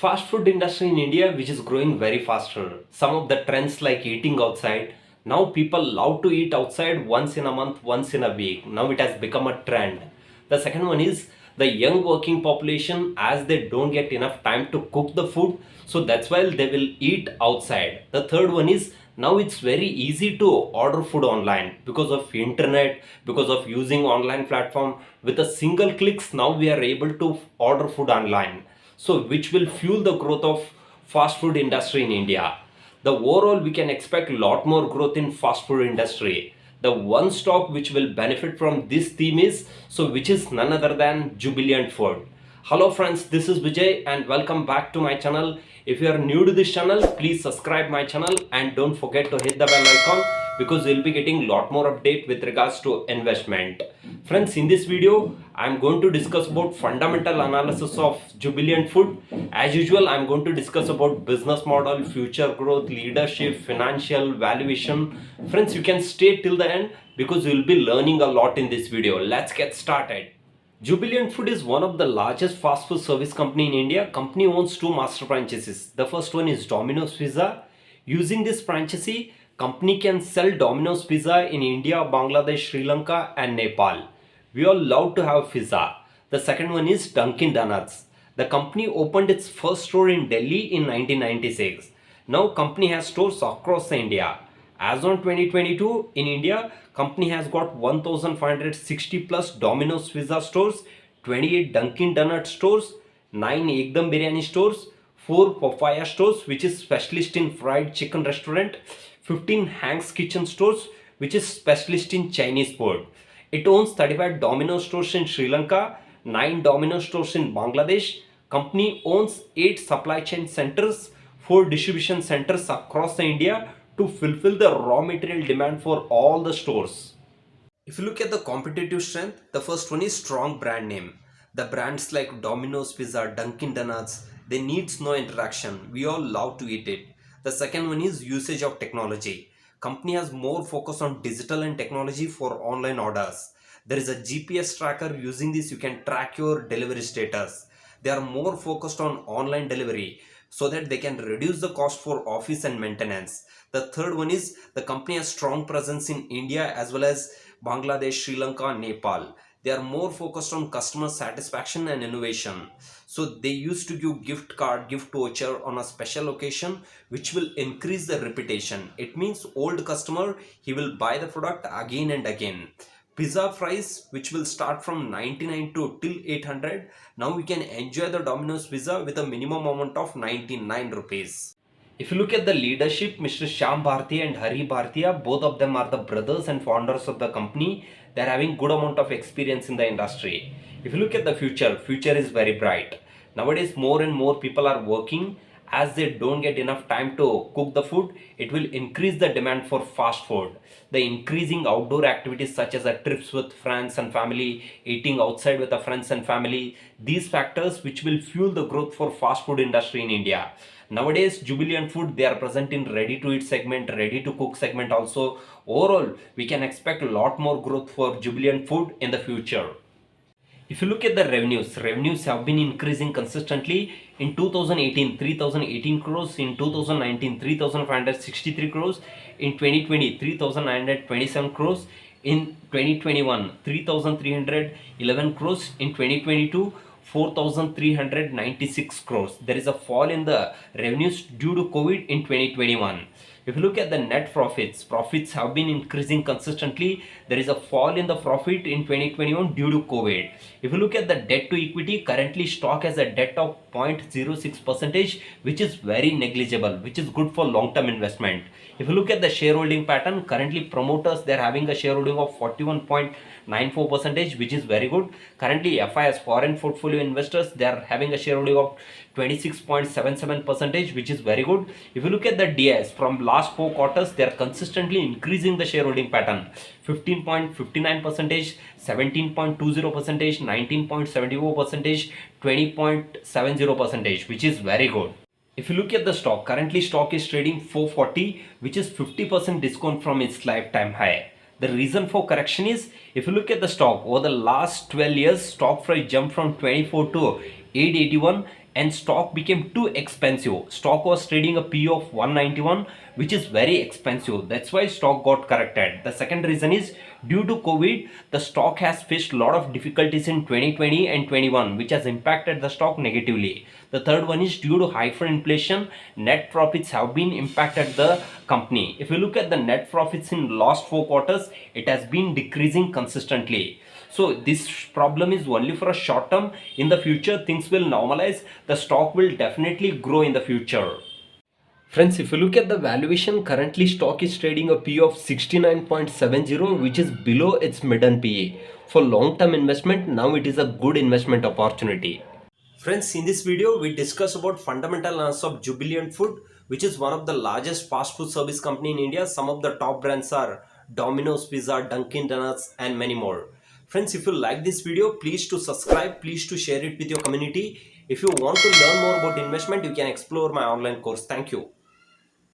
Fast food industry in India, which is growing very faster. Some of the trends like eating outside. Now people love to eat outside once in a month, once in a week. Now it has become a trend. The second one is the young working population, as they don't get enough time to cook the food, so that's why they will eat outside. The third one is now it's very easy to order food online because of internet, because of using online platform. With a single clicks, now we are able to order food online, so which will fuel the growth of fast food industry in India. The overall we can expect a lot more growth in fast food industry. The one stock which will benefit from this theme is, so which is none other than Jubilant Food. Hello friends, this is Vijay and welcome back to my channel. If you are new to this channel, please subscribe my channel and don't forget to hit the bell icon, because you'll be getting lot more update with regards to investment. Friends, in this video I'm going to discuss about fundamental analysis of Jubilant Food. As usual, I'm going to discuss about business model, future growth, leadership, financial, valuation. Friends, you can stay till the end because you'll be learning a lot in this video. Let's get started. Jubilant Food is one of the largest fast food service company in India. Company owns two master franchises. The first one is Domino's Pizza. Using this franchisee, company can sell Domino's Pizza in India, Bangladesh, Sri Lanka and Nepal. We all love to have pizza. The second one is Dunkin Donuts. The company opened its first store in Delhi in 1996. Now company has stores across India. As on 2022, in India, company has got 1560 plus Domino's Pizza stores, 28 Dunkin Donuts stores, 9 Ekdam Biryani stores, 4 Papaya stores, which is specialist in fried chicken restaurant, 15 Hank's Kitchen stores, which is specialist in Chinese food. It owns 35 Domino's stores in Sri Lanka, 9 Domino's stores in Bangladesh. Company owns 8 supply chain centers, 4 distribution centers across India to fulfill the raw material demand for all the stores. If you look at the competitive strength, the first one is strong brand name. The brands like Domino's Pizza, Dunkin Donuts, they needs no introduction. We all love to eat it. The second one is usage of technology. Company has more focus on digital and technology for online orders. There is a GPS tracker. Using this, you can track your delivery status. They are more focused on online delivery so that they can reduce the cost for office and maintenance. The third one is the company has strong presence in India as well as Bangladesh, Sri Lanka, Nepal. They are more focused on customer satisfaction and innovation. So they used to give gift card, gift voucher on a special occasion, which will increase the reputation. It means old customer, he will buy the product again and again. Pizza price, which will start from 99 to till 800. Now we can enjoy the Domino's Pizza with a minimum amount of 99 rupees. If you look at the leadership, Mr. Shyam Bhartia and Hari Bhartia, both of them are the brothers and founders of the company. They are having good amount of experience in the industry. If you look at the future is very bright. Nowadays, more and more people are working. As they don't get enough time to cook the food, it will increase the demand for fast food. The increasing outdoor activities such as trips with friends and family, eating outside with the friends and family, these factors which will fuel the growth for fast food industry in India. Nowadays, Jubilant Food, they are present in ready to eat segment, ready to cook segment also. Overall, we can expect a lot more growth for Jubilant Food in the future. If you look at the revenues have been increasing consistently. In 2018, 3018 crores, in 2019, 3563 crores, in 2020, 3927 crores, in 2021, 3311 crores, in 2022, 4396 crores. There is a fall in the revenues due to COVID in 2021. If you look at the net profits have been increasing consistently. There is a fall in the profit in 2021 due to COVID. If you look at the debt to equity, currently stock has a debt of 0.06%, which is very negligible, which is good for long-term investment. If you look at the shareholding pattern, currently promoters, they are having a shareholding of 41.94%, which is very good. Currently FIS, foreign portfolio investors, they are having a shareholding of 26.77%, which is very good. If you look at the DIS from last 4 quarters, they are consistently increasing the shareholding pattern. 15.59%, 17.20%, 19.74%, 20.70%, which is very good. If you look at the stock, currently stock is trading 440, which is 50% discount from its lifetime high. The reason for correction is, if you look at the stock over the last 12 years, stock price jumped from 24 to 881. and stock became too expensive. Stock was trading a P of 191, which is very expensive. That's why stock got corrected. The second reason is due to COVID, the stock has faced a lot of difficulties in 2020 and 21, which has impacted the stock negatively. The third one is due to hyperinflation, net profits have been impacted the company. If you look at the net profits in last 4 quarters, it has been decreasing consistently. So this problem is only for a short term. In the future, things will normalize. The stock will definitely grow in the future. Friends, if you look at the valuation, currently stock is trading a P of 69.70, which is below its median PE. For long-term investment, now it is a good investment opportunity. Friends, in this video, we discuss about fundamental analysis of Jubilant Food, which is one of the largest fast food service company in India. Some of the top brands are Domino's Pizza, Dunkin Donuts, and many more. Friends, if you like this video, please to subscribe, please to share it with your community. If you want to learn more about investment, you can explore my online course. Thank you.